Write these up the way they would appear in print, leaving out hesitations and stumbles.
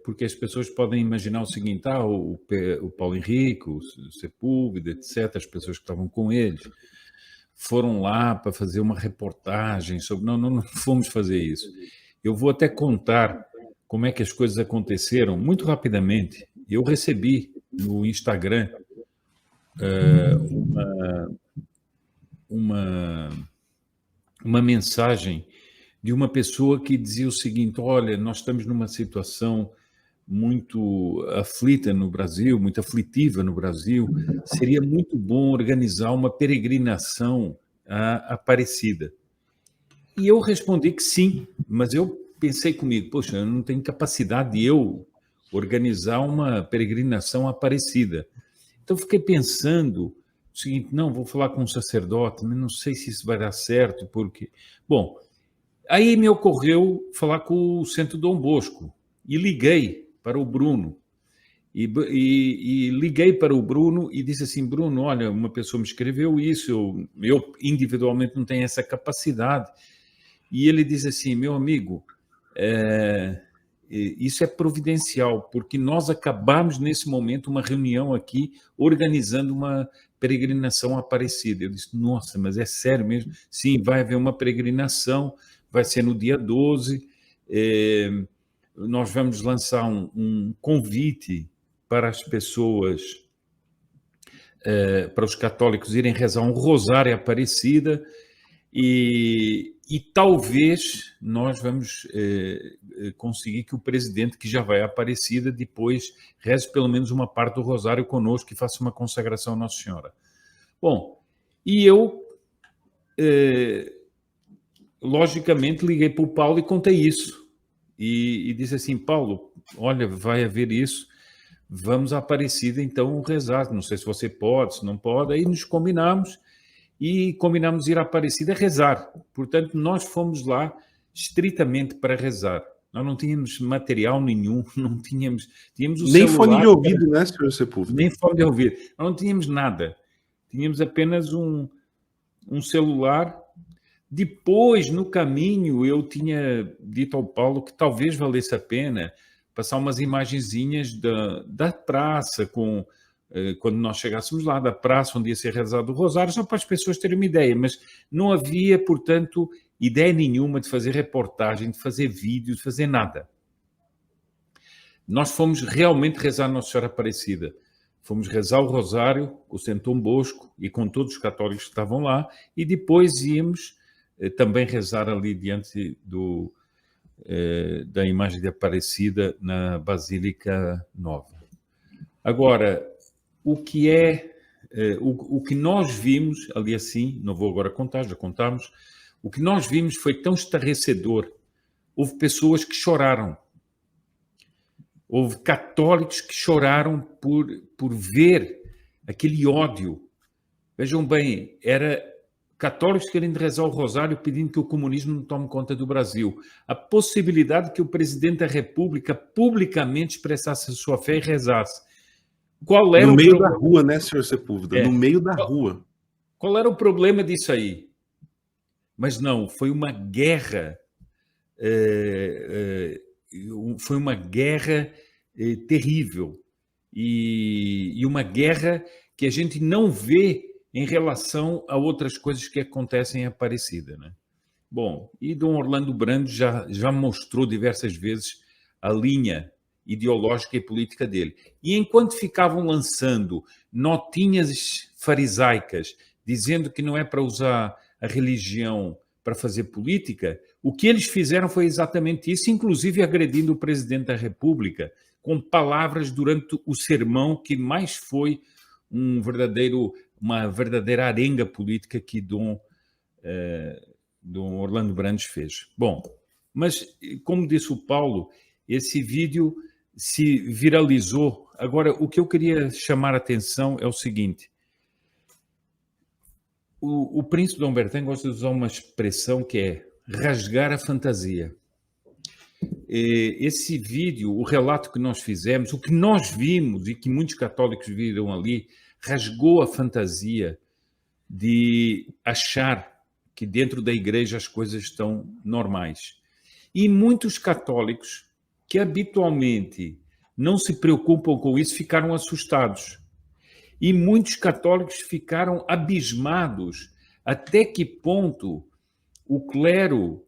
porque as pessoas podem imaginar o seguinte, o Paulo Henrique, o Sepúlveda, etc., as pessoas que estavam com eles, foram lá para fazer uma reportagem sobre... Não fomos fazer isso. Eu vou até contar como é que as coisas aconteceram, muito rapidamente. Eu recebi no Instagram uma mensagem de uma pessoa que dizia o seguinte: olha, nós estamos numa situação muito aflita no Brasil, muito aflitiva no Brasil, seria muito bom organizar uma peregrinação à Aparecida. E eu respondi que sim, mas eu pensei comigo, poxa, eu não tenho capacidade de eu organizar uma peregrinação à Aparecida. Então fiquei pensando o seguinte, não, vou falar com um sacerdote, mas não sei se isso vai dar certo, porque... Bom, aí me ocorreu falar com o Centro Dom Bosco e liguei para o Bruno. E liguei para o Bruno e disse assim, Bruno, olha, uma pessoa me escreveu isso, eu individualmente não tenho essa capacidade. E ele diz assim, meu amigo, isso é providencial, porque nós acabamos nesse momento uma reunião aqui organizando uma peregrinação à Aparecida. Eu disse, nossa, mas é sério mesmo? Sim, vai haver uma peregrinação, vai ser no dia 12, nós vamos lançar um convite para as pessoas, para os católicos irem rezar um rosário à Aparecida, e talvez nós vamos conseguir que o presidente, que já vai à Aparecida, depois reze pelo menos uma parte do rosário conosco e faça uma consagração à Nossa Senhora. Bom, e eu, logicamente, liguei para o Paulo e contei isso. E disse assim, Paulo, olha, vai haver isso, vamos à Aparecida, então, rezar. Não sei se você pode, se não pode. Aí nos combinamos ir à Aparecida rezar. Portanto, nós fomos lá estritamente para rezar. Nós não tínhamos material nenhum, não tínhamos o nem celular... Nem fone de ouvido, né, senhor Sepúlveda? Nem fone de ouvido. Nós não tínhamos nada. Tínhamos apenas um celular. Depois, no caminho, eu tinha dito ao Paulo que talvez valesse a pena passar umas imagenzinhas da praça, quando nós chegássemos lá, da praça onde ia ser rezado o rosário, só para as pessoas terem uma ideia, mas não havia, portanto, ideia nenhuma de fazer reportagem, de fazer vídeo, de fazer nada. Nós fomos realmente rezar a Nossa Senhora Aparecida. Fomos rezar o rosário com o Santo Dom Bosco e com todos os católicos que estavam lá, e depois íamos também rezar ali diante da imagem de Aparecida na Basílica Nova. Agora, o que nós vimos, ali assim, não vou agora contar, já contámos, o que nós vimos foi tão estarrecedor. Houve pessoas que choraram. Houve católicos que choraram por ver aquele ódio. Vejam bem, era católicos querendo rezar o rosário pedindo que o comunismo não tome conta do Brasil. A possibilidade que o presidente da República publicamente expressasse a sua fé e rezasse. Qual era no meio da rua, né, senhor Sepúlveda? No meio da rua. Qual era o problema disso aí? Mas não, foi uma guerra... foi uma guerra terrível e uma guerra que a gente não vê em relação a outras coisas que acontecem em Aparecida, né? Bom, e Dom Orlando Brando já mostrou diversas vezes a linha ideológica e política dele. E enquanto ficavam lançando notinhas farisaicas dizendo que não é para usar a religião para fazer política, o que eles fizeram foi exatamente isso, inclusive agredindo o presidente da República com palavras durante o sermão, que mais foi uma verdadeira arenga política que Dom Orlando Brandes fez. Bom, mas, como disse o Paulo, esse vídeo se viralizou. Agora, o que eu queria chamar a atenção é o seguinte. O príncipe Dom Bertin gosta de usar uma expressão que é rasgar a fantasia. Esse vídeo, o relato que nós fizemos, o que nós vimos e que muitos católicos viram ali, rasgou a fantasia de achar que dentro da igreja as coisas estão normais. E muitos católicos que habitualmente não se preocupam com isso ficaram assustados. E muitos católicos ficaram abismados até que ponto o clero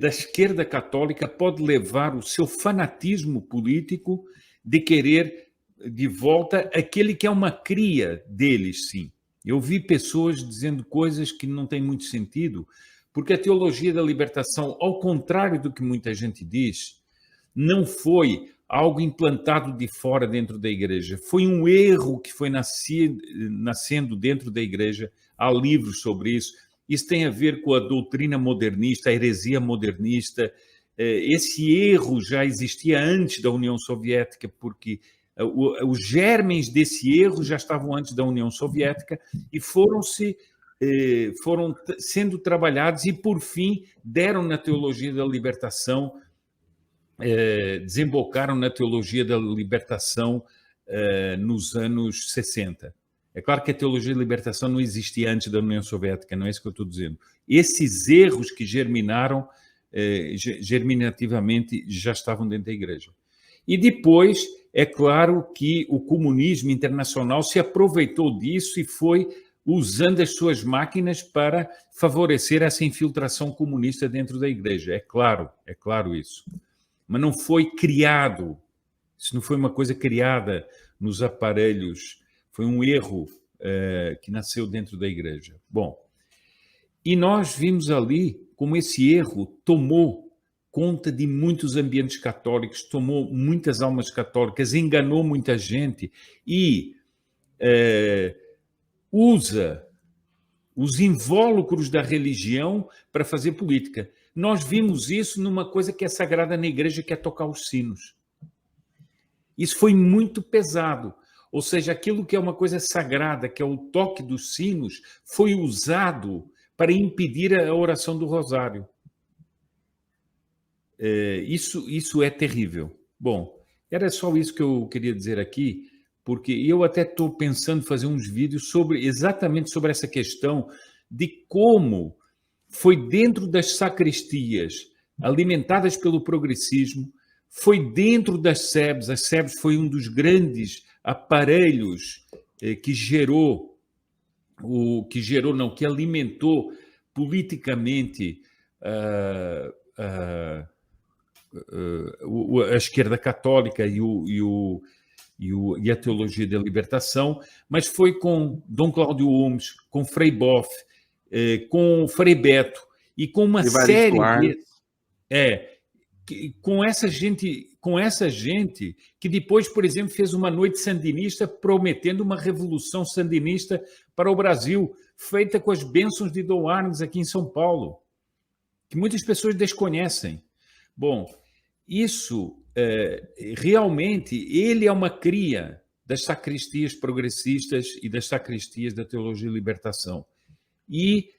da esquerda católica pode levar o seu fanatismo político de querer de volta aquele que é uma cria deles, sim. Eu vi pessoas dizendo coisas que não têm muito sentido, porque a teologia da libertação, ao contrário do que muita gente diz, não foi algo implantado de fora dentro da igreja. Foi um erro que foi nascendo dentro da igreja. Há livros sobre isso. Isso tem a ver com a doutrina modernista, a heresia modernista. Esse erro já existia antes da União Soviética, porque os germens desse erro já estavam antes da União Soviética e foram sendo trabalhados e, por fim, deram na teologia da libertação, desembocaram na teologia da libertação nos anos 60. É claro que a teologia da libertação não existia antes da União Soviética, não é isso que eu estou dizendo. Esses erros que germinaram, germinativamente, já estavam dentro da igreja. E depois, é claro que o comunismo internacional se aproveitou disso e foi usando as suas máquinas para favorecer essa infiltração comunista dentro da igreja. É claro isso. Mas não foi criado, isso não foi uma coisa criada nos aparelhos, foi um erro que nasceu dentro da igreja. Bom, e nós vimos ali como esse erro tomou conta de muitos ambientes católicos, tomou muitas almas católicas, enganou muita gente e usa os invólucros da religião para fazer política. Nós vimos isso numa coisa que é sagrada na igreja, que é tocar os sinos. Isso foi muito pesado. Ou seja, aquilo que é uma coisa sagrada, que é o toque dos sinos, foi usado para impedir a oração do rosário. Isso é terrível. Bom, era só isso que eu queria dizer aqui, porque eu até estou pensando em fazer uns vídeos exatamente sobre essa questão de como foi dentro das sacristias alimentadas pelo progressismo, foi dentro das SEBs. A SEBs foi um dos grandes aparelhos que alimentou politicamente a esquerda católica e a teologia da libertação, mas foi com Dom Cláudio Omes, com Frei Boff, com Frei Beto e com uma série com essa gente que depois, por exemplo, fez uma noite sandinista prometendo uma revolução sandinista para o Brasil, feita com as bênçãos de Dom Arnes aqui em São Paulo, que muitas pessoas desconhecem. Bom, isso realmente ele é uma cria das sacristias progressistas e das sacristias da teologia de libertação. E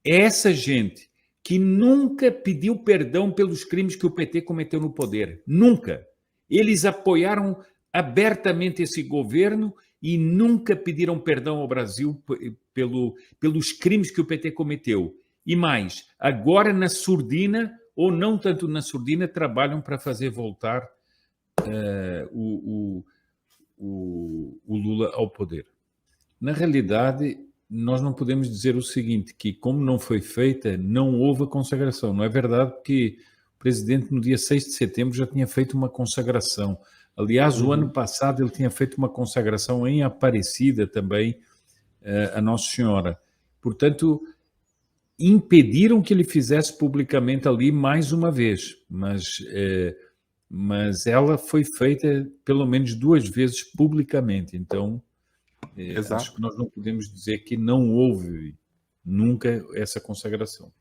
essa gente que nunca pediu perdão pelos crimes que o PT cometeu no poder. Nunca. Eles apoiaram abertamente esse governo e nunca pediram perdão ao Brasil pelos crimes que o PT cometeu. E mais, agora na surdina, ou não tanto na surdina, trabalham para fazer voltar o Lula ao poder. Na realidade, nós não podemos dizer o seguinte, que como não foi feita, não houve a consagração. Não é verdade, porque o presidente no dia 6 de setembro já tinha feito uma consagração. Aliás, o ano passado ele tinha feito uma consagração em Aparecida também, a Nossa Senhora. Portanto, impediram que ele fizesse publicamente ali mais uma vez, mas ela foi feita pelo menos 2 vezes publicamente. Então, acho que nós não podemos dizer que não houve nunca essa consagração.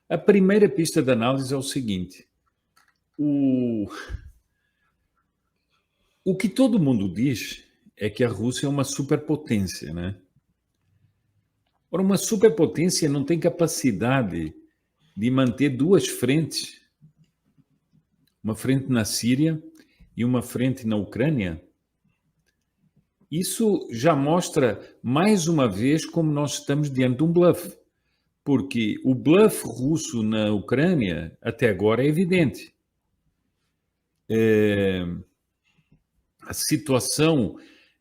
A primeira pista de análise é o seguinte: o que todo mundo diz é que a Rússia é uma superpotência, né? Ora, uma superpotência não tem capacidade de manter 2 frentes, uma frente na Síria e uma frente na Ucrânia. Isso já mostra, mais uma vez, como nós estamos diante de um bluff. porque o bluff russo na Ucrânia até agora é evidente. A situação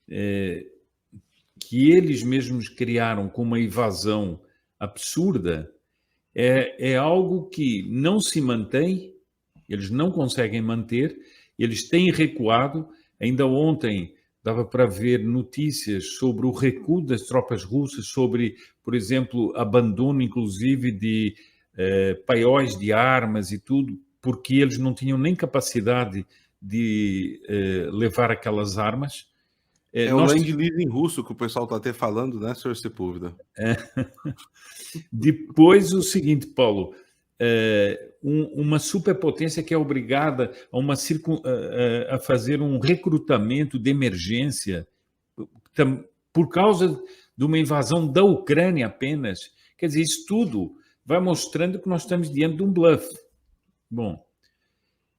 que eles mesmos criaram com uma invasão absurda é algo que não se mantém, eles não conseguem manter, eles têm recuado. Ainda ontem dava para ver notícias sobre o recuo das tropas russas, sobre, por exemplo, abandono, inclusive, de paióis de armas e tudo, porque eles não tinham nem capacidade de levar aquelas armas. O Land Leasing russo que o pessoal está até falando, né, senhor Sepúlveda? Depois, o seguinte, Paulo, uma superpotência que é obrigada a fazer um recrutamento de emergência por causa de uma invasão da Ucrânia apenas. Quer dizer, isso tudo vai mostrando que nós estamos diante de um bluff. Bom,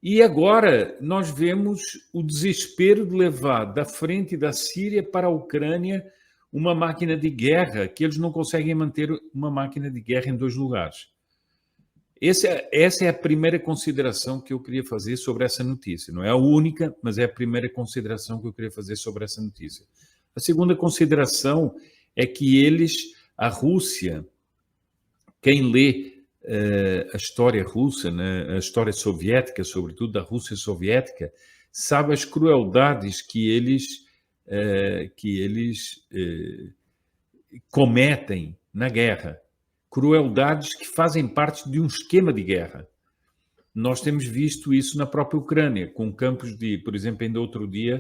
e agora nós vemos o desespero de levar da frente da Síria para a Ucrânia uma máquina de guerra, que eles não conseguem manter uma máquina de guerra em 2 lugares. Essa é a primeira consideração que eu queria fazer sobre essa notícia. Não é a única, mas é a primeira consideração que eu queria fazer sobre essa notícia. A segunda consideração é que a Rússia, quem lê a história russa, né, a história soviética, sobretudo da Rússia soviética, sabe as crueldades que eles cometem na guerra. Crueldades que fazem parte de um esquema de guerra. Nós temos visto isso na própria Ucrânia, com campos por exemplo, ainda outro dia,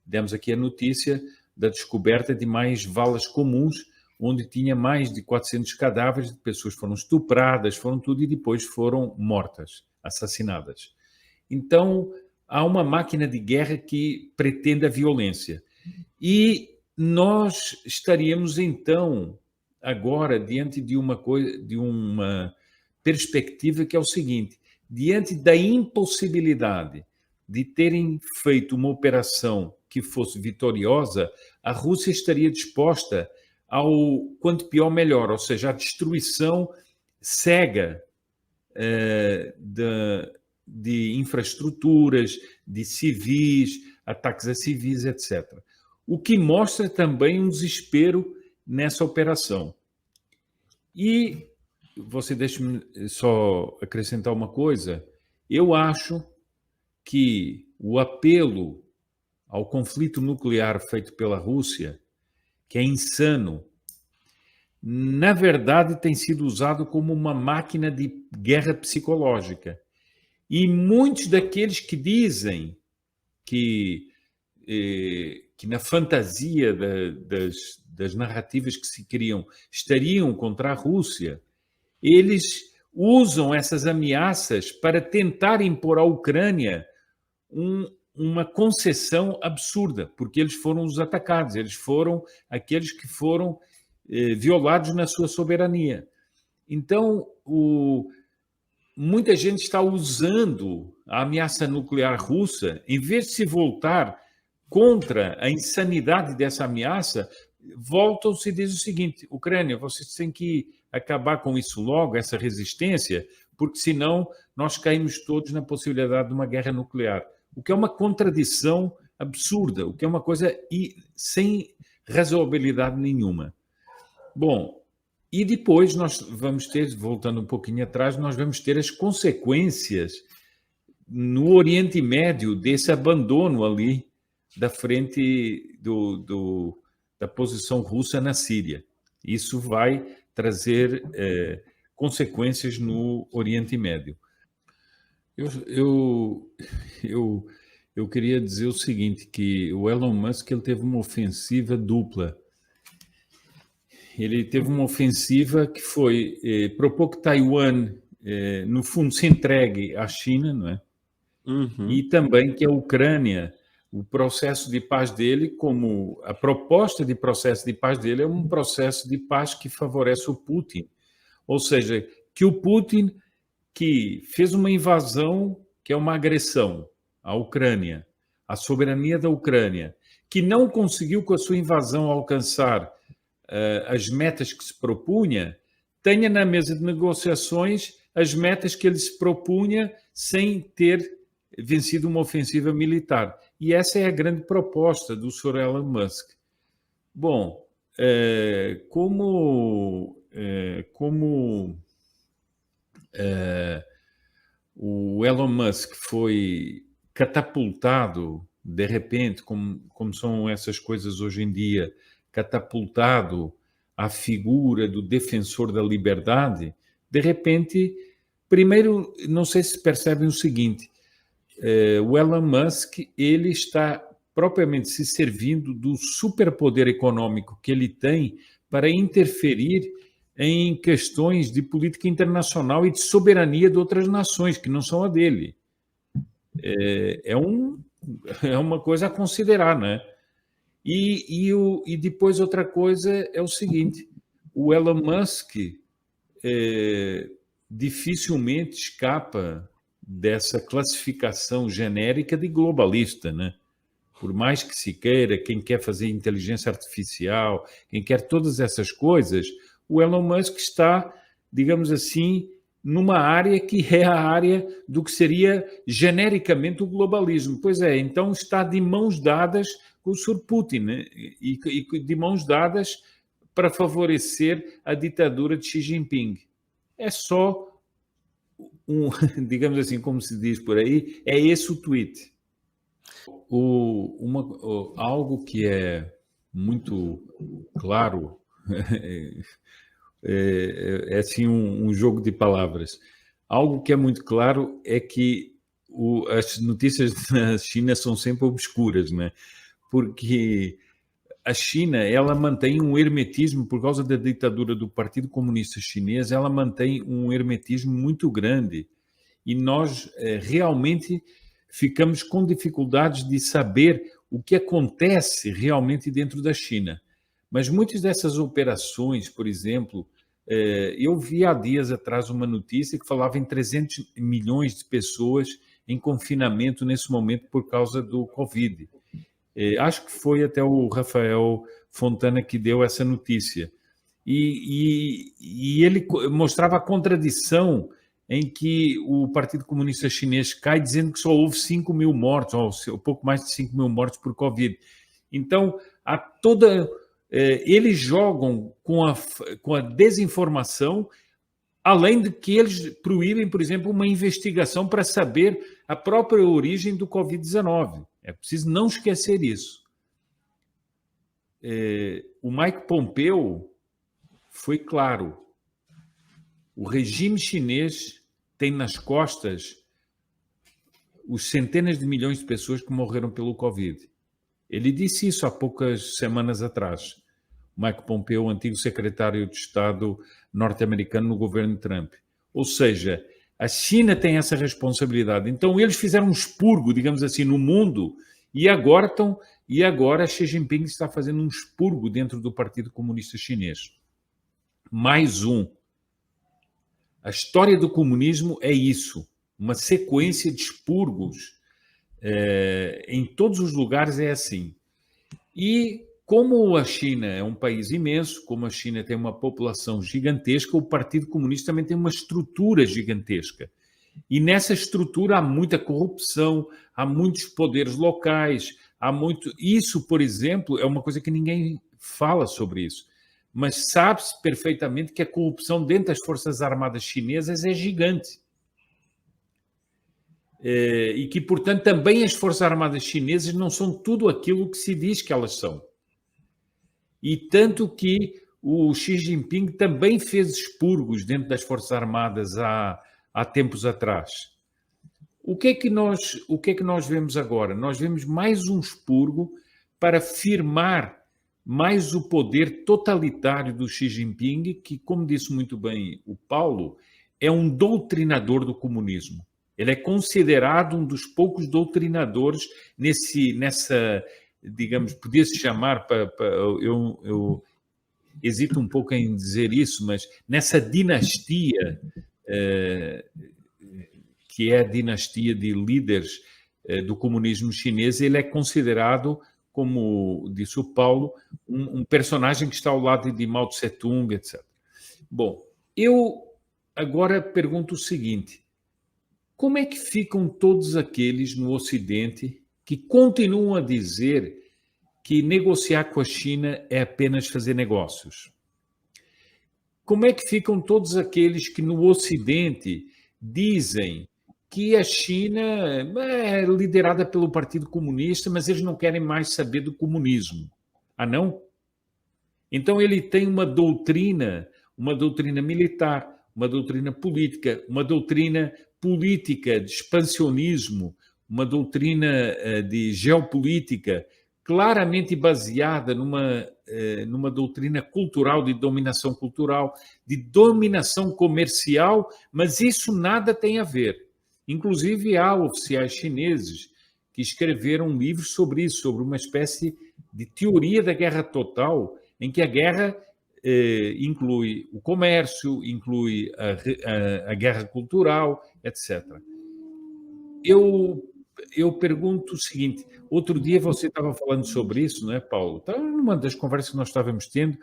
demos aqui a notícia da descoberta de mais valas comuns, onde tinha mais de 400 cadáveres de pessoas que foram estupradas, foram tudo, e depois foram mortas, assassinadas. Então, há uma máquina de guerra que pretende a violência. E nós estaríamos, então, agora, diante de uma perspectiva que é o seguinte: diante da impossibilidade de terem feito uma operação que fosse vitoriosa, a Rússia estaria disposta ao quanto pior, melhor, ou seja, a destruição cega de infraestruturas, de civis, ataques a civis, etc. O que mostra também um desespero nessa operação. E você deixe-me só acrescentar uma coisa. Eu acho que o apelo ao conflito nuclear feito pela Rússia, que é insano, na verdade tem sido usado como uma máquina de guerra psicológica. E muitos daqueles que dizem que na fantasia das narrativas que se criam estariam contra a Rússia, eles usam essas ameaças para tentar impor à Ucrânia uma concessão absurda, porque eles foram os atacados, eles foram aqueles que foram violados na sua soberania. Então, muita gente está usando a ameaça nuclear russa, em vez de se voltar contra a insanidade dessa ameaça, voltam-se e dizem o seguinte: Ucrânia, vocês têm que acabar com isso logo, essa resistência, porque senão nós caímos todos na possibilidade de uma guerra nuclear. O que é uma contradição absurda, o que é uma coisa sem razoabilidade nenhuma. Bom, e depois nós vamos ter, voltando um pouquinho atrás, nós vamos ter as consequências no Oriente Médio desse abandono ali da frente da posição russa na Síria. Isso vai trazer consequências no Oriente Médio. Eu queria dizer o seguinte, que o Elon Musk ele teve uma ofensiva dupla. Ele teve uma ofensiva que foi propor que Taiwan, no fundo, se entregue à China, não é? Uhum. E também que a Ucrânia, o processo de paz dele, como a proposta de processo de paz dele é um processo de paz que favorece o Putin. Ou seja, que o Putin, que fez uma invasão, que é uma agressão à Ucrânia, à soberania da Ucrânia, que não conseguiu com a sua invasão alcançar as metas que se propunha, tenha na mesa de negociações as metas que ele se propunha sem ter vencido uma ofensiva militar. E essa é a grande proposta do Sr. Elon Musk. Bom, como o Elon Musk foi catapultado, de repente, como são essas coisas hoje em dia, catapultado à figura do defensor da liberdade, de repente, primeiro, não sei se percebem o seguinte, o Elon Musk, ele está propriamente se servindo do superpoder econômico que ele tem para interferir em questões de política internacional e de soberania de outras nações, que não são a dele. É uma coisa a considerar, né? E depois outra coisa é o seguinte, o Elon Musk dificilmente escapa dessa classificação genérica de globalista, né? Por mais que se queira, quem quer fazer inteligência artificial, quem quer todas essas coisas, o Elon Musk está, digamos assim, numa área que é a área do que seria genericamente o globalismo. Pois é, então está de mãos dadas com o Sr. Putin, né? E de mãos dadas para favorecer a ditadura de Xi Jinping. É só digamos assim, como se diz por aí, é esse o tweet. Algo que é muito claro, é assim um jogo de palavras. Algo que é muito claro é que as notícias da China são sempre obscuras, né? Porque a China, ela mantém um hermetismo, por causa da ditadura do Partido Comunista Chinês, ela mantém um hermetismo muito grande. E nós realmente ficamos com dificuldades de saber o que acontece realmente dentro da China. Mas muitas dessas operações, por exemplo, eu vi há dias atrás uma notícia que falava em 300 milhões de pessoas em confinamento nesse momento por causa do Covid. Acho que foi até o Rafael Fontana que deu essa notícia. E ele mostrava a contradição em que o Partido Comunista Chinês cai dizendo que só houve 5 mil mortos, ou pouco mais de 5 mil mortos por Covid. Então, eles jogam com a desinformação, além de que eles proíbem, por exemplo, uma investigação para saber a própria origem do Covid-19. É preciso não esquecer isso. O Mike Pompeo foi claro. O regime chinês tem nas costas os centenas de milhões de pessoas que morreram pelo Covid. Ele disse isso há poucas semanas atrás. O Mike Pompeo, antigo secretário de Estado norte-americano no governo Trump. Ou seja, a China tem essa responsabilidade. Então, eles fizeram um expurgo, digamos assim, no mundo, e agora Xi Jinping está fazendo um expurgo dentro do Partido Comunista Chinês. Mais um. A história do comunismo é isso, uma sequência de expurgos. Em todos os lugares é assim. E como a China é um país imenso, como a China tem uma população gigantesca, o Partido Comunista também tem uma estrutura gigantesca. E nessa estrutura há muita corrupção, há muitos poderes locais, Isso, por exemplo, é uma coisa que ninguém fala sobre isso. Mas sabe-se perfeitamente que a corrupção dentro das Forças Armadas chinesas é gigante. E que, portanto, também as Forças Armadas chinesas não são tudo aquilo que se diz que elas são. E tanto que o Xi Jinping também fez expurgos dentro das Forças Armadas há tempos atrás. O que é que nós vemos agora? Nós vemos mais um expurgo para firmar mais o poder totalitário do Xi Jinping, que, como disse muito bem o Paulo, é um doutrinador do comunismo. Ele é considerado um dos poucos doutrinadores nessa, digamos, podia-se chamar, eu hesito um pouco em dizer isso, mas nessa dinastia, que é a dinastia de líderes do comunismo chinês, ele é considerado, como disse o Paulo, um personagem que está ao lado de Mao Tse-tung, etc. Bom, Eu agora pergunto o seguinte: como é que ficam todos aqueles no Ocidente que continuam a dizer que negociar com a China é apenas fazer negócios? Como é que ficam todos aqueles que no Ocidente dizem que a China é liderada pelo Partido Comunista, mas eles não querem mais saber do comunismo? Ah, não? Então ele tem uma doutrina militar, uma doutrina política de expansionismo, uma doutrina de geopolítica claramente baseada numa doutrina cultural, de dominação cultural, de dominação comercial, mas isso nada tem a ver. Inclusive, há oficiais chineses que escreveram livros sobre isso, sobre uma espécie de teoria da guerra total, em que a guerra inclui o comércio, inclui a guerra cultural, etc. Eu pergunto o seguinte: outro dia você estava falando sobre isso, não é, Paulo? Estava numa das conversas que nós estávamos tendo,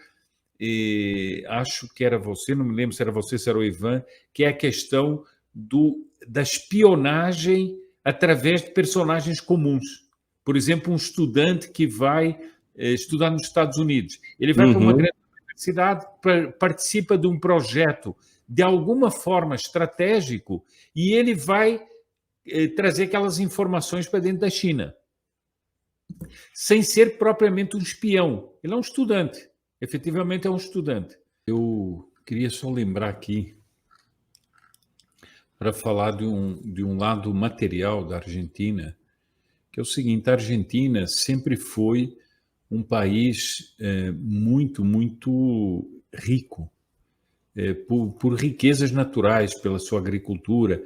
e acho que era você, não me lembro se era você, se era o Ivan, que é a questão da espionagem através de personagens comuns. Por exemplo, um estudante que vai estudar nos Estados Unidos. Ele vai para uma grande universidade, participa de um projeto de alguma forma estratégico e ele vai trazer aquelas informações para dentro da China, sem ser propriamente um espião. Ele é um estudante, efetivamente é um estudante. Eu queria só lembrar aqui, para falar de um lado material da Argentina, que é o seguinte: a Argentina sempre foi um país muito, muito rico, por riquezas naturais, pela sua agricultura.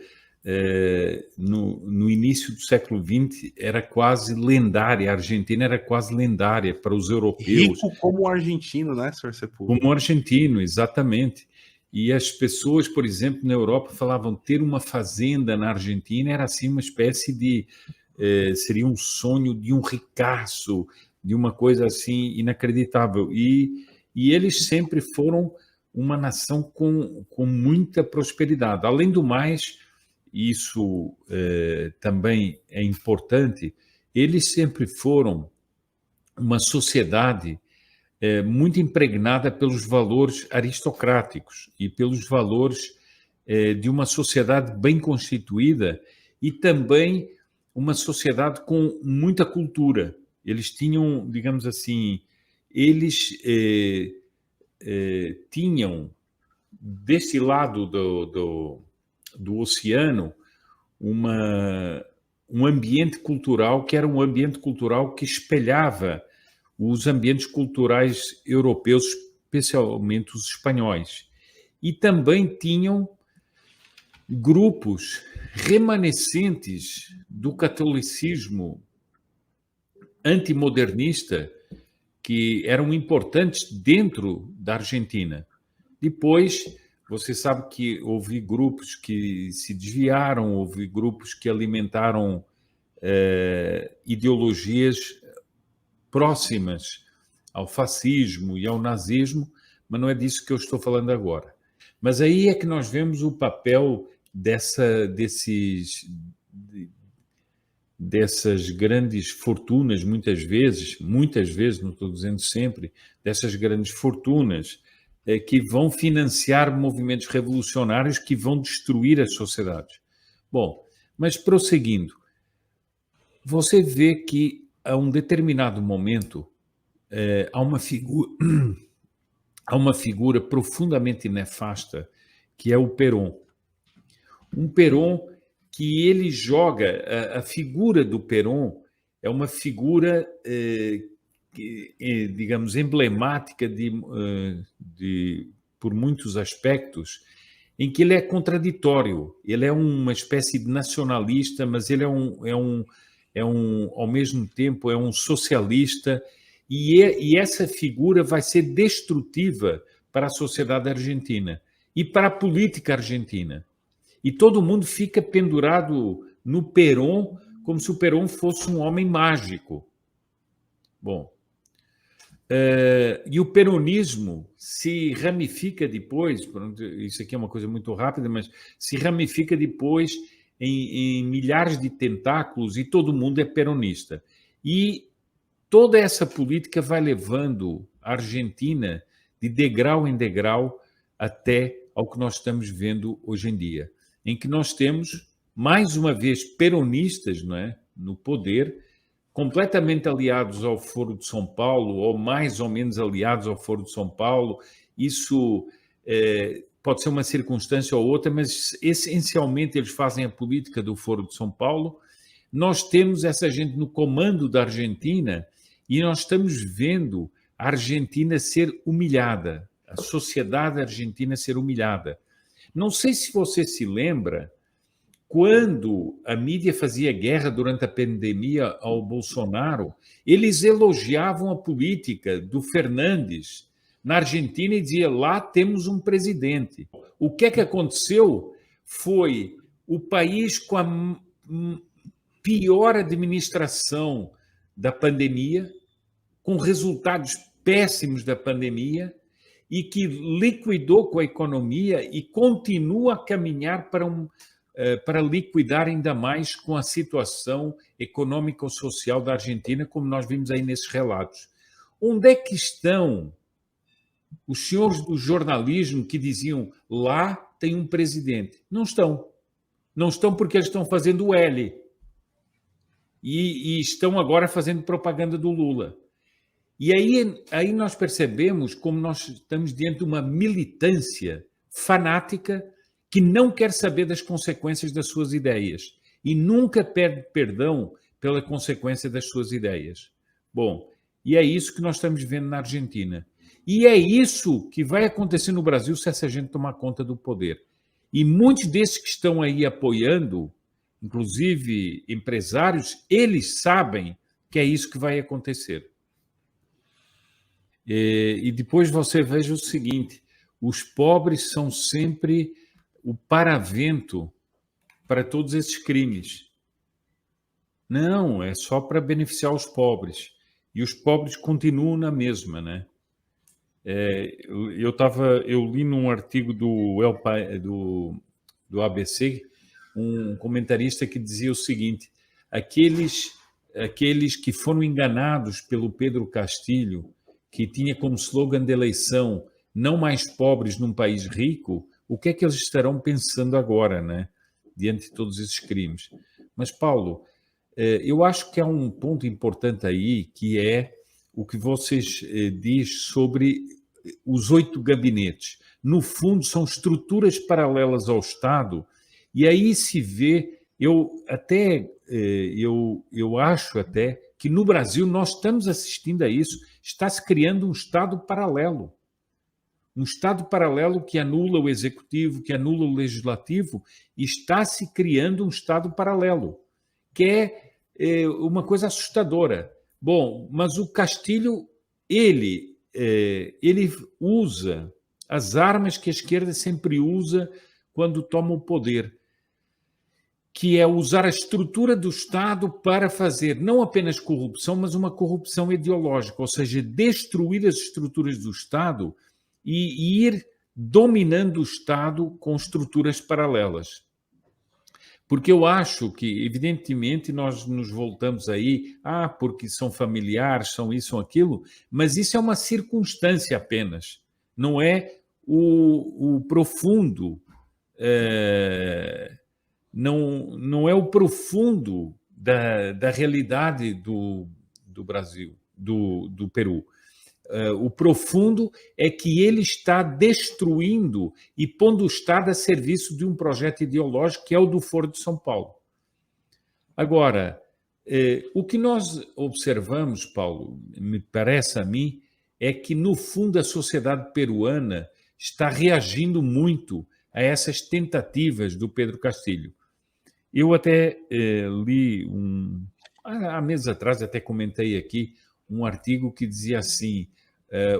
No início do século XX era quase lendária, a Argentina era quase lendária para os europeus. Rico como o argentino, né, Sr. Sepúlveda? Como o argentino, exatamente. E as pessoas, por exemplo, na Europa falavam ter uma fazenda na Argentina era assim uma espécie de... seria um sonho de um ricaço, de uma coisa assim inacreditável. E eles sempre foram uma nação com muita prosperidade. Além do mais, isso também é importante, eles sempre foram uma sociedade muito impregnada pelos valores aristocráticos e pelos valores de uma sociedade bem constituída e também uma sociedade com muita cultura. Eles tinham, digamos assim, eles tinham desse lado do oceano um ambiente cultural que era um ambiente cultural que espelhava os ambientes culturais europeus, especialmente os espanhóis. E também tinham grupos remanescentes do catolicismo antimodernista que eram importantes dentro da Argentina. Depois, você sabe que houve grupos que se desviaram, houve grupos que alimentaram ideologias próximas ao fascismo e ao nazismo, mas não é disso que eu estou falando agora. Mas aí é que nós vemos o papel dessas grandes fortunas, muitas vezes, não estou dizendo sempre, dessas grandes fortunas que vão financiar movimentos revolucionários que vão destruir as sociedades. Bom, mas prosseguindo, você vê que a um determinado momento há uma figura profundamente nefasta que é o Perón. Um Perón que ele joga, a figura do Perón é uma figura, digamos, emblemática por muitos aspectos, em que ele é contraditório. Ele é uma espécie de nacionalista, mas ele ao mesmo tempo, é um socialista, e essa figura vai ser destrutiva para a sociedade argentina e para a política argentina. E todo mundo fica pendurado no Perón, como se o Perón fosse um homem mágico. Bom, E o peronismo se ramifica depois, isso aqui é uma coisa muito rápida, mas se ramifica depois em milhares de tentáculos e todo mundo é peronista. E toda essa política vai levando a Argentina de degrau em degrau até ao que nós estamos vendo hoje em dia, em que nós temos, mais uma vez, peronistas, não é, no poder, completamente aliados ao Foro de São Paulo, ou mais ou menos aliados ao Foro de São Paulo. Isso pode ser uma circunstância ou outra, mas essencialmente eles fazem a política do Foro de São Paulo. Nós temos essa gente no comando da Argentina e nós estamos vendo a Argentina ser humilhada, a sociedade argentina ser humilhada. Não sei se você se lembra, quando a mídia fazia guerra durante a pandemia ao Bolsonaro, eles elogiavam a política do Fernandes na Argentina e diziam, lá temos um presidente. O que é que aconteceu? Foi o país com a pior administração da pandemia, com resultados péssimos da pandemia, e que liquidou com a economia e continua a caminhar para liquidar ainda mais com a situação econômico-social da Argentina, como nós vimos aí nesses relatos. Onde é que estão os senhores do jornalismo que diziam lá tem um presidente? Não estão. Não estão porque eles estão fazendo o L. E estão agora fazendo propaganda do Lula. E aí nós percebemos como nós estamos diante de uma militância fanática que não quer saber das consequências das suas ideias e nunca pede perdão pela consequência das suas ideias. Bom, e é isso que nós estamos vendo na Argentina. E é isso que vai acontecer no Brasil se essa gente tomar conta do poder. E muitos desses que estão aí apoiando, inclusive empresários, eles sabem que é isso que vai acontecer. E depois você veja o seguinte, os pobres são sempre o paravento para todos esses crimes. Não, é só para beneficiar os pobres. E os pobres continuam na mesma, né? Eu li num artigo do ABC um comentarista que dizia o seguinte, aqueles que foram enganados pelo Pedro Castilho, que tinha como slogan de eleição não mais pobres num país rico, o que é que eles estarão pensando agora, né? Diante de todos esses crimes. Mas, Paulo, eu acho que há um ponto importante aí, que é o que vocês diz sobre os 8 gabinetes. No fundo, são estruturas paralelas ao Estado, e aí se vê, eu acho até que no Brasil nós estamos assistindo a isso, está se criando um Estado paralelo. Um Estado paralelo que anula o Executivo, que anula o Legislativo, está se criando um Estado paralelo, que é uma coisa assustadora. Bom, mas o Castilho, ele usa as armas que a esquerda sempre usa quando toma o poder, que é usar a estrutura do Estado para fazer não apenas corrupção, mas uma corrupção ideológica, ou seja, destruir as estruturas do Estado e ir dominando o Estado com estruturas paralelas. Porque eu acho que, evidentemente, nós nos voltamos aí, porque são familiares, são isso, são aquilo, mas isso é uma circunstância apenas, não é o profundo, não é o profundo da realidade do Brasil, do Peru. O profundo é que ele está destruindo e pondo o Estado a serviço de um projeto ideológico que é o do Foro de São Paulo. Agora, o que nós observamos, Paulo, me parece a mim, é que, no fundo, a sociedade peruana está reagindo muito a essas tentativas do Pedro Castilho. Eu até li, há meses atrás, até comentei aqui, um artigo que dizia assim,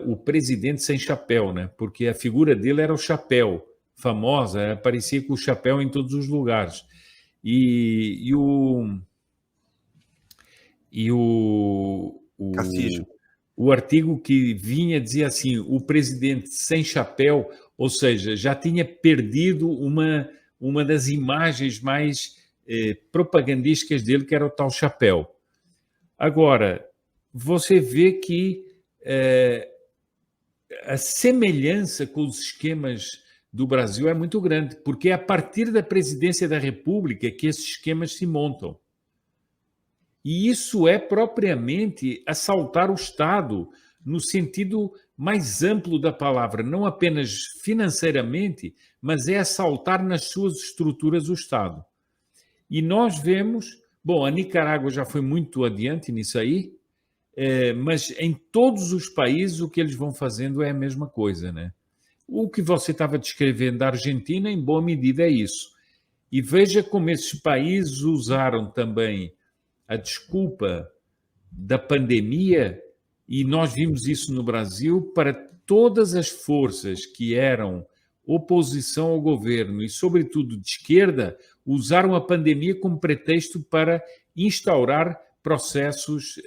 o presidente sem chapéu, né? Porque a figura dele era o chapéu, famosa, aparecia com o chapéu em todos os lugares. E o Castilho. o artigo que vinha dizia assim, o presidente sem chapéu, ou seja, já tinha perdido uma das imagens mais propagandísticas dele, que era o tal chapéu. Agora, você vê que a semelhança com os esquemas do Brasil é muito grande, porque é a partir da presidência da República que esses esquemas se montam. E isso é propriamente assaltar o Estado no sentido mais amplo da palavra, não apenas financeiramente, mas é assaltar nas suas estruturas o Estado. E nós vemos, bom, a Nicarágua já foi muito adiante nisso aí, mas em todos os países o que eles vão fazendo é a mesma coisa, né? O que você estava descrevendo da Argentina, em boa medida, é isso. E veja como esses países usaram também a desculpa da pandemia, e nós vimos isso no Brasil, para todas as forças que eram oposição ao governo e, sobretudo, de esquerda, usaram a pandemia como pretexto para instaurar processos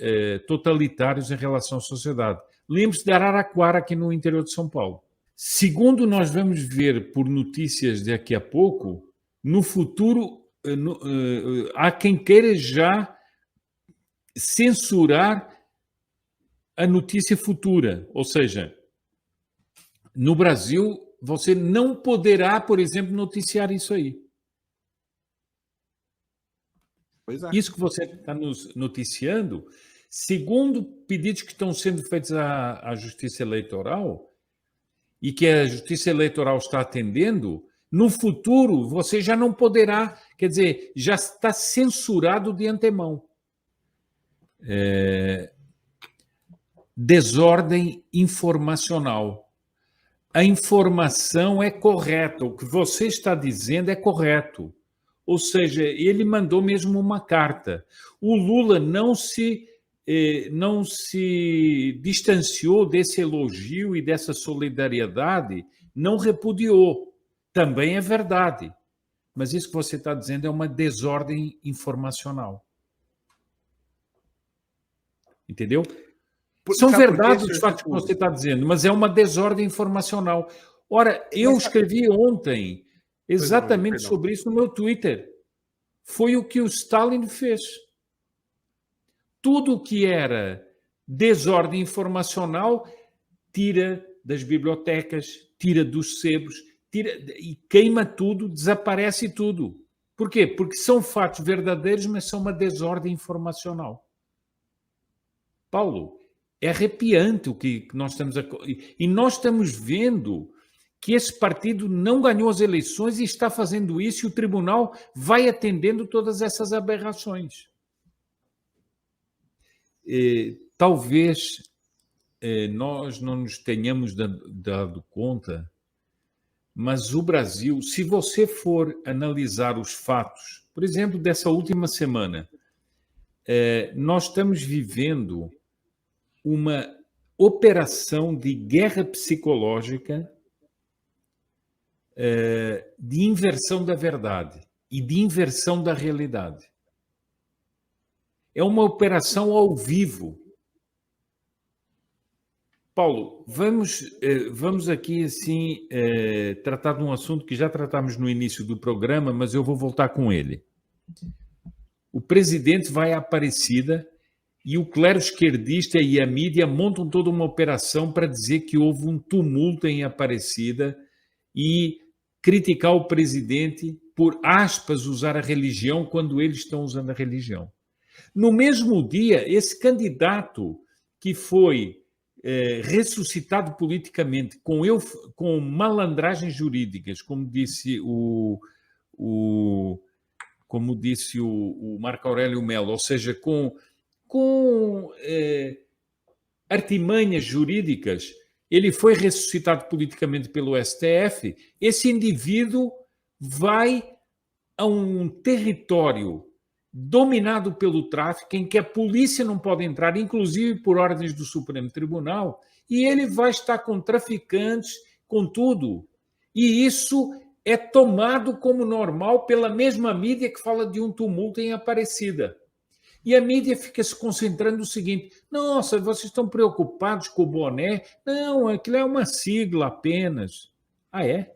totalitários em relação à sociedade. Lembre-se de Araraquara, aqui no interior de São Paulo. Segundo nós vamos ver por notícias daqui a pouco, no futuro há quem queira já censurar a notícia futura. Ou seja, no Brasil, você não poderá, por exemplo, noticiar isso aí. Pois é. Isso que você está nos noticiando, segundo pedidos que estão sendo feitos à Justiça Eleitoral, e que a Justiça Eleitoral está atendendo, no futuro você já não poderá, quer dizer, já está censurado de antemão. Desordem informacional. A informação é correta, o que você está dizendo é correto. Ou seja, ele mandou mesmo uma carta. O Lula não se distanciou desse elogio e dessa solidariedade, não repudiou. Também é verdade. Mas isso que você está dizendo é uma desordem informacional. Entendeu? São verdades os fatos que você está dizendo, mas é uma desordem informacional. Ora, eu escrevi ontem exatamente sobre isso no meu Twitter. Foi o que o Stalin fez. Tudo o que era desordem informacional, tira das bibliotecas, tira dos sebos, tira e queima tudo, desaparece tudo. Por quê? Porque são fatos verdadeiros, mas são uma desordem informacional. Paulo, é arrepiante o que nós estamos... E nós estamos vendo que esse partido não ganhou as eleições e está fazendo isso, e o tribunal vai atendendo todas essas aberrações. Talvez nós não nos tenhamos dado conta, mas o Brasil, se você for analisar os fatos, por exemplo, dessa última semana, nós estamos vivendo uma operação de guerra psicológica, de inversão da verdade e de inversão da realidade. É uma operação ao vivo. Paulo, vamos aqui assim tratar de um assunto que já tratamos no início do programa, mas eu vou voltar com ele. O presidente vai à Aparecida e o clero esquerdista e a mídia montam toda uma operação para dizer que houve um tumulto em Aparecida e criticar o presidente por, aspas, usar a religião quando eles estão usando a religião. No mesmo dia, esse candidato que foi ressuscitado politicamente com malandragens jurídicas, como disse o Marco Aurélio Melo, ou seja, com artimanhas jurídicas, ele foi ressuscitado politicamente pelo STF. Esse indivíduo vai a um território dominado pelo tráfico, em que a polícia não pode entrar, inclusive por ordens do Supremo Tribunal, e ele vai estar com traficantes, com tudo. E isso é tomado como normal pela mesma mídia que fala de um tumulto em Aparecida. E a mídia fica se concentrando no seguinte: nossa, vocês estão preocupados com o boné? Não, aquilo é uma sigla apenas. Ah, é?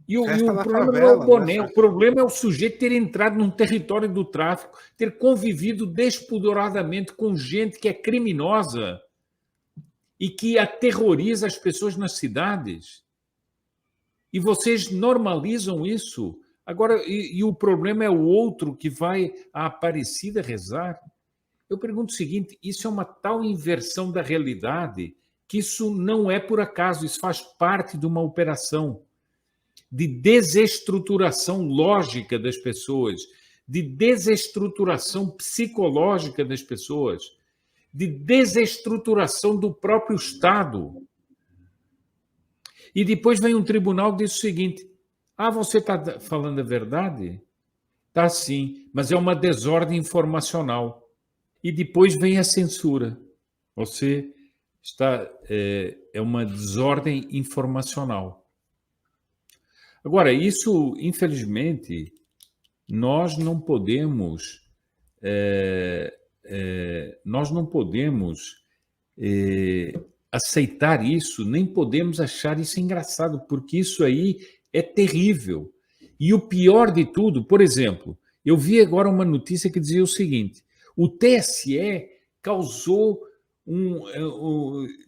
E o problema não é o boné, o problema é o sujeito ter entrado num território do tráfico, ter convivido despoderadamente com gente que é criminosa e que aterroriza as pessoas nas cidades. E vocês normalizam isso. Agora, e o problema é o outro que vai à Aparecida rezar? Eu pergunto o seguinte: isso é uma tal inversão da realidade que isso não é por acaso, isso faz parte de uma operação de desestruturação lógica das pessoas, de desestruturação psicológica das pessoas, de desestruturação do próprio Estado. E depois vem um tribunal e diz o seguinte: ah, você está falando a verdade? Está sim, mas é uma desordem informacional. E depois vem a censura. Você está... é uma desordem informacional. Agora, isso, infelizmente, nós não podemos aceitar isso, nem podemos achar isso engraçado, porque isso aí é terrível. E o pior de tudo, por exemplo, eu vi agora uma notícia que dizia o seguinte: o TSE causou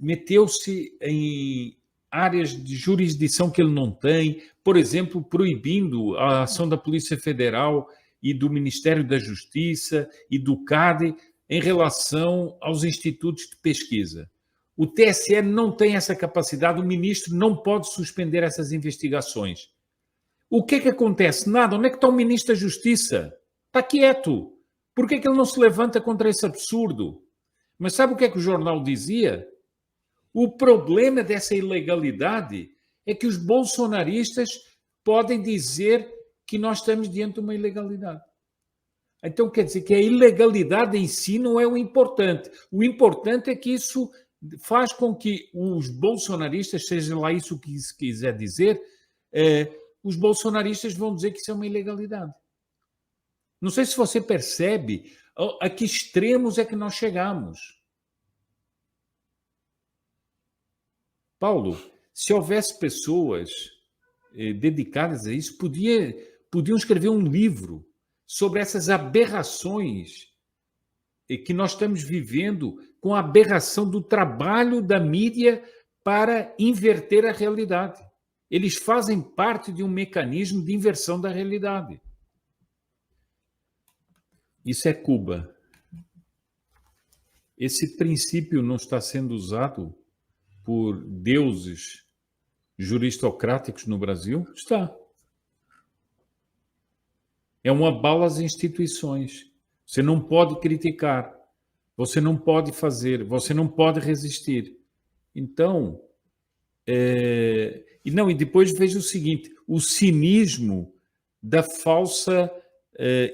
meteu-se em áreas de jurisdição que ele não tem, por exemplo, proibindo a ação da Polícia Federal e do Ministério da Justiça e do CAD em relação aos institutos de pesquisa. O TSE não tem essa capacidade, o ministro não pode suspender essas investigações. O que é que acontece? Nada. Onde é que está o ministro da Justiça? Está quieto. Por que é que ele não se levanta contra esse absurdo? Mas sabe o que é que o jornal dizia? O problema dessa ilegalidade é que os bolsonaristas podem dizer que nós estamos diante de uma ilegalidade. Então, quer dizer que a ilegalidade em si não é o importante. O importante é que isso faz com que os bolsonaristas, seja lá isso que se quiser dizer, os bolsonaristas vão dizer que isso é uma ilegalidade. Não sei se você percebe a que extremos é que nós chegamos. Paulo, se houvesse pessoas dedicadas a isso, podiam escrever um livro sobre essas aberrações que nós estamos vivendo, com a aberração do trabalho da mídia para inverter a realidade. Eles fazem parte de um mecanismo de inversão da realidade. Isso é Cuba. Esse princípio não está sendo usado por deuses juristocráticos no Brasil? Está. É um abalo às instituições. Você não pode criticar, você não pode fazer, você não pode resistir. Então, e depois veja o seguinte: o cinismo da falsa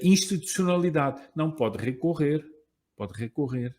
institucionalidade. Não pode recorrer, pode recorrer.